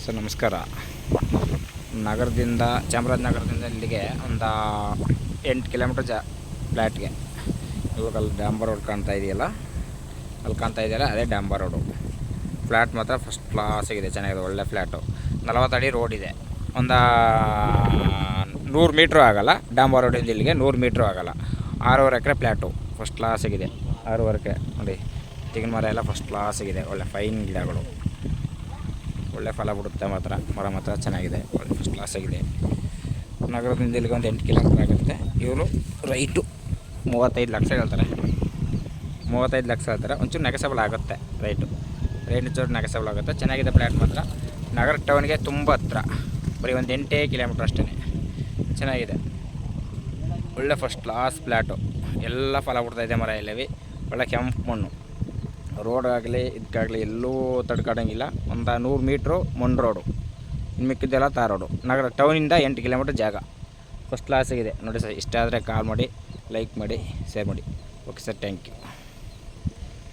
Sir ನಮಸ್ಕಾರ. ನಗರದಿಂದ ಚಾಮರಾಜನಗರದಿಂದ ಇಲ್ಲಿಗೆ ಒಂದು 8 ಕಿಲೋಮೀಟ್ರ್ ಫ್ಲ್ಯಾಟ್ಗೆ. ಇವಾಗ ಅಲ್ಲಿ ಡಾಂಬರ್ ರೋಡ್ ಕಾಣ್ತಾ ಇದೆಯಲ್ಲ, ಅಲ್ಲಿ ಕಾಣ್ತಾ ಇದೆಯಲ್ಲ ಅದೇ ಡಾಂಬರ್ ರೋಡು. ಫ್ಲ್ಯಾಟ್ ಮಾತ್ರ ಫಸ್ಟ್ ಕ್ಲಾಸಾಗಿದೆ, ಚೆನ್ನಾಗಿದೆ, ಒಳ್ಳೆ ಫ್ಲ್ಯಾಟು. 40 ಅಡಿ ರೋಡ್ ಇದೆ. ಒಂದು 100 ಮೀಟ್ರು ಆಗೋಲ್ಲ, ಡಾಂಬರ್ ರೋಡಿಂದ ಇಲ್ಲಿಗೆ 100 ಮೀಟ್ರು ಆಗೋಲ್ಲ. 6.5 ಎಕರೆ ಫ್ಲ್ಯಾಟು, ಫಸ್ಟ್ ಕ್ಲಾಸಾಗಿದೆ. 6.5 ಎಕರೆ ನೋಡಿ, ತೆಂಗಿನ ಮರ ಎಲ್ಲ ಫಸ್ಟ್ ಕ್ಲಾಸಾಗಿದೆ, ಒಳ್ಳೆ ಫೈನ್ ಗಿಡಗಳು, ಒಳ್ಳೆ ಫಲ ಬಿಡುತ್ತೆ. ಮರ ಮಾತ್ರ ಚೆನ್ನಾಗಿದೆ, ಒಳ್ಳೆ ಫಸ್ಟ್ ಕ್ಲಾಸಾಗಿದೆ. ನಗರದಿಂದ ಇಲ್ಲಿಗೆ ಒಂದು 8 ಕಿಲೋಮೀಟ್ರ್ ಆಗುತ್ತೆ. ಇವರು ರೈಟು 35 ಲಕ್ಷ ಹೇಳ್ತಾರೆ. 35 ಲಕ್ಷ ಹೇಳ್ತಾರೆ. ಒಂಚೂರು ನೆಗೆಸಬಲ್ ಆಗುತ್ತೆ ರೇಟ್ ಒಂಚೂರು ನೆಗೆಸಬಲ್ ಆಗುತ್ತೆ. ಚೆನ್ನಾಗಿದೆ ಫ್ಲ್ಯಾಟ್ ಮಾತ್ರ. ನಗರ ಟೌನ್ಗೆ ತುಂಬ ಹತ್ರ, ಬರೀ ಒಂದು 8 ಕಿಲೋಮೀಟ್ರ್ ಅಷ್ಟೇ. ಚೆನ್ನಾಗಿದೆ, ಒಳ್ಳೆ ಫಸ್ಟ್ ಕ್ಲಾಸ್ ಫ್ಲ್ಯಾಟು. ಎಲ್ಲ ಫಲ ಬಿಡ್ತಾಯಿದೆ, ಮರ ಎಲ್ಲವೇ ಒಳ್ಳೆ ಕೆಂಪು ಮಣ್ಣು. ರೋಡಾಗಲಿ ಇದಕ್ಕಾಗಲಿ ಎಲ್ಲೂ ತಡ್ಕೊಳಂಗಿಲ್ಲ. ಒಂದು 100 ಮೀಟ್ರು ಮಣ್ಣು ರೋಡು, ಇನ್ನು ಮಿಕ್ಕಿದ್ದೆಲ್ಲ ತಾರ್ ರೋಡು. ನಗರ ಟೌನಿಂದ 8 ಕಿಲೋಮೀಟ್ರ್ ಜಾಗ, ಫಸ್ಟ್ ಕ್ಲಾಸಾಗಿದೆ ನೋಡಿ ಸರ್. ಇಷ್ಟ ಆದರೆ ಕಾಲ್ ಮಾಡಿ, ಲೈಕ್ ಮಾಡಿ, ಶೇರ್ ಮಾಡಿ. Okay sir, thank you.